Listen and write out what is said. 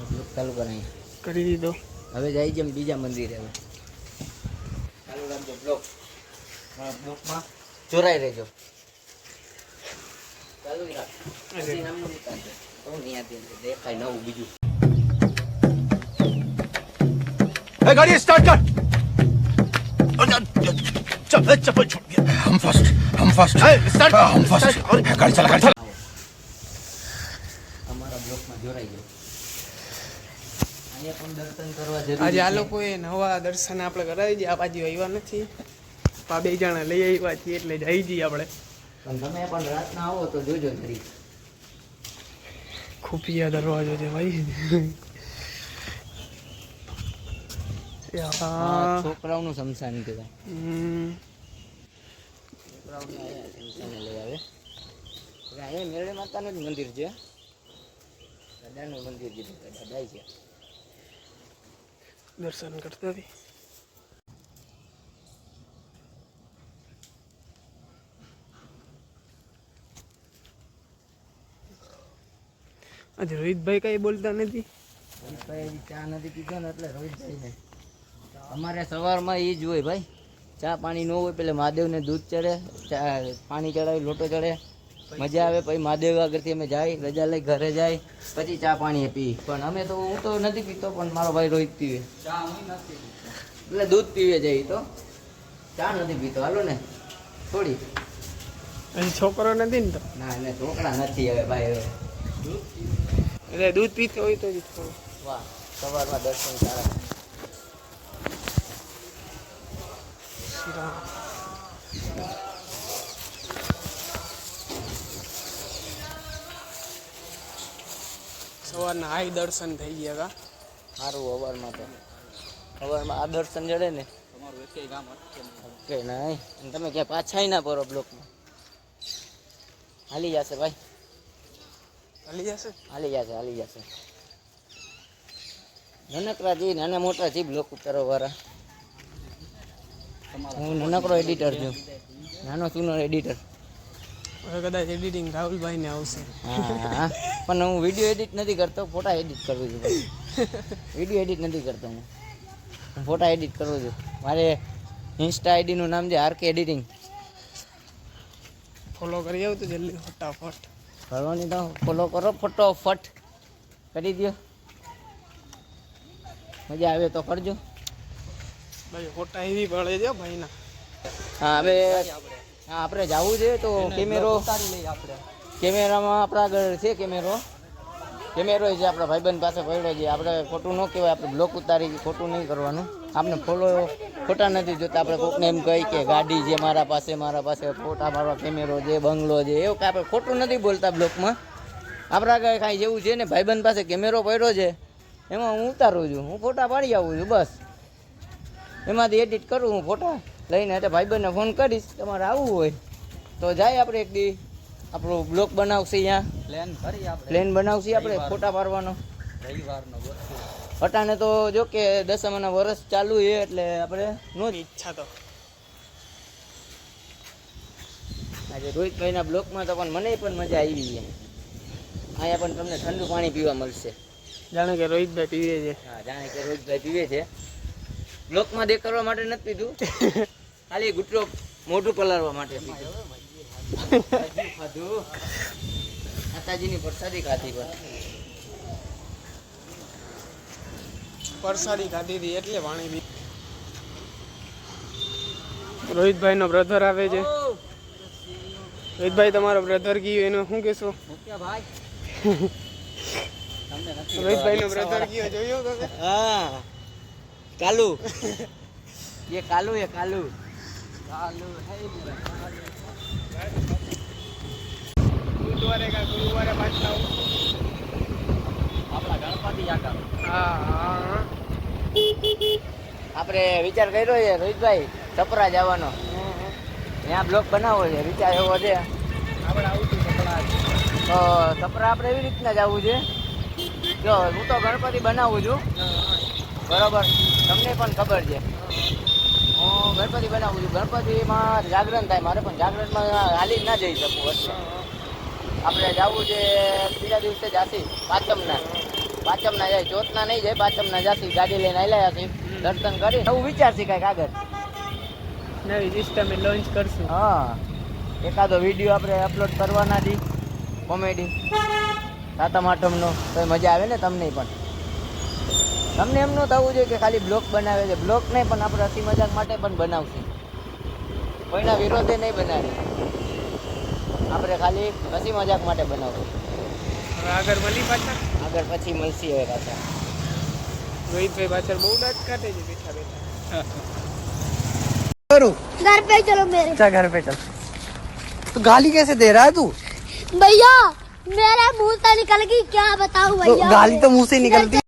Block ચાલુ કરાય કરી દીધો. હવે જાય છે બીજા મંદિરે. હવે ચાલુ રાખજો બ્લોક. બ્લોકમાં જોરાઈ રહેજો. ચાલુ રાખ. હજી નામનું નીકળશે તો નિયાથી દેખાય નવું બીજું. ए गाड़ी स्टार्ट कर चल चप्पल छूट गया हम फर्स्ट स्टार्ट हम फर्स्ट गाड़ी चला અમારા બ્લોકમાં જોરાઈ ગયો. અહીંયા પણ દર્શન કરવા જરૂરી આજે આ છે. લોકોએ નવા દર્શન આપણે કરાવી દઈએ. આ બાજુ આવ્યા નથી. આ બે જણા લઈ આવ્યા છીએ એટલે જઈ જઈએ આપણે. પણ તમે પણ રાતના આવો તો જોજો જરી. ખુફિયા દરવાજો છે ભાઈ. આ છોકરાઓનું શમશાન કહેવાય. હમ. છોકરાઓને અહીંયા શમશાને લઈ આવે. એટલે અહીંયા મેરડી માતાનું જ મંદિર છે. દાદાનું મંદિર કીધું કે દાદા છે. દર્શન કરતા હતી. આજે રોહિતભાઈ કઈ બોલતા નથી. રોહિતભાઈ ચા નથી પીધો ને એટલે રોહિતભાઈને અમારે સવારમાં એ જ હોય ભાઈ. ચા પાણી ન હોય પેલે મહાદેવને દૂધ ચડે, ચા પાણી ચડાવી, લોટો ચડે, મજા આવે. પછી મહાદેવ આગળથી અમે જાય, રજા લઈ ઘરે જાય, પછી ચા પાણી પી. પણ અમે તો હું તો નથી પીતો, પણ મારો ભાઈ રોહિત પીવે. ચા હું નથી એટલે દૂધ પીવે જાય તો ચા નથી પીતો. હાલો ને થોડી. હજી છોકરો નથી ને તો ના એને છોકરા નથી હવે ભાઈ. હવે એટલે દૂધ પીતો હોય તો જ થોડું. વાહ, સવારમાં દર્શન સારા. સવારના હાઈ દર્શન થઈ ગયા કા. સારું સવારમાં તો. સવારમાં આ દર્શન જડે ને કે નહીં. અને તમે ક્યાં પાછા ના પડો બ્લોકમાં. હાલી જશે ભાઈ, હાલી જશે. હાલી જશે. નાનકડા જી નાના મોટા જી બ્લોક ઉતારો વાળા. હું નાનકડો એડિટર છું, નાનો સુનો એડિટર. હવે કદાચ એડિટિંગ રાહુલભાઈને આવશે. હા, પણ હું વિડીયો એડિટ નથી કરતો, ફોટા એડિટ કરું છું ભાઈ. વિડીયો એડિટ નથી કરતો હું ફોટા એડિટ કરું છું. મારે ઇન્સ્ટા આઈડીનું નામ છે આરકે એડિટિંગ. ફોલો કરી આવું તો જલ્દી ફટાફટ. કરવાની તો ફોલો કરો, ફટોફટ કરી દો. મજા આવે તો કરજો. ભાઈ ફોટા એવી પડે છે ભાઈના. હા, હવે હા આપણે જવું છે તો કેમેરામાં આપણા આગળ છે કેમેરો છે આપણા ભાઈબંધ પાસે પડ્યો છે. આપણે ખોટું ન કહેવાય, આપણે બ્લોક ઉતારી ખોટું નહીં કરવાનું. આપણે ખોટા નથી જોતા. આપણે કોકને એમ કહી કે ગાડી છે મારા પાસે ફોટા મારવા કેમેરો છે, બંગલો છે, એવું કે આપણે ખોટું નથી બોલતા બ્લોકમાં. આપણા આગળ કાંઈ જેવું છે ને ભાઈબંધ પાસે કેમેરો પડ્યો છે એમાં હું ઉતારું છું, હું ફોટા પાડી આવું છું બસ. એમાંથી એડિટ કરું હું ફોટા લઈને. એટલે ભાઈબંધને ફોન કરીશ તમારે આવવું હોય તો જાય. આપણે એક દી આપણો બ્લોક બનાવશે, અહીંયા પ્લેન બનાવશે આપણે ફોટા પાડવાનો રવિવારનો. અટાણે તો જો કે દસમાના વર્ષ ચાલુ છે એટલે આપણે નો ઈચ્છા તો આજે રોહિતભાઈના બ્લોકમાં તો પણ મને પણ મજા આવી છે. અહીંયા પણ તમને ઠંડુ પાણી પીવા મળશે. જાણે કે રોહિતભાઈ પીવે છે. હા, જાણે કે રોહિતભાઈ પીવે છે. બ્લોકમાં દેખાડવા માટે નથી પીધું, ખાલી ગુટલો મોઢું પલાળવા માટે પીધું. માતાજીની પ્રસાદી ખાધી પર પરસાદી ખાધી હતી એટલે પાણી પી. રોહિતભાઈનો બ્રધર આવે છે. રોહિતભાઈ તમારો બ્રધર ગયો એનું શું કહેશો? રોહિતભાઈનો બ્રધર ગયો જોયો તમે? હા, કાલુ ये कालू है कालू ગુરુવારે પાછા આપણા ગણપતિ યાત્રા. હા. આપણે વિચાર કર્યો છે રોહિતભાઈ છપરા જવાનો. ત્યાં બ્લોક બનાવવો છે, વિચાર એવો છે. આપણે આવું છું કપડા તો છપરા આપણે એવી રીતના જવું છે. જો હું તો ગણપતિ બનાવું છું બરોબર, તમને પણ ખબર છે. હું ગણપતિ બનાવું છું. ગણપતિમાં જાગરણ થાય મારે, પણ જાગરણમાં હાલી ના જઈ શકું. એટલે આપણે જવું છે બીજા દિવસે જાસી પાંચમના. પાચમના જાય, ચોથના નહીં જાય, પાચમના જાતી ગાડી લઈને આલ્યા છે, દર્શન કરી નવું વિચારશે કાંઈક આગળ. નવી સિસ્ટમ લોન્ચ કરશું. હા, એકાદો વિડીયો આપણે અપલોડ કરવાના છી કોમેડી સાતમ આઠમનો, તો મજા આવે ને તમને પણ. તમને એમ ન થવું જોઈએ કે ખાલી બ્લોગ બનાવે છે, બ્લોગ નહીં પણ આપણે હસી મજાક માટે પણ બનાવશું, કોઈના વિરોધે નહીં બનાવી, આપણે ખાલી હસી મજાક માટે બનાવશું. હવે આગળ મળી પાછા આગળ પછી મળશી હવે પાછા. રોહિતભાઈ પાછળ બહુ દાંત કાઢે છે બેઠા બેઠા. घर पे चलो मेरे अच्छा घर पे चल। तो गाली कैसे दे रहा है तू? भैया मेरे मुंह से निकल गई क्या बताऊं तो भैया गाली तो मुंह से निकलती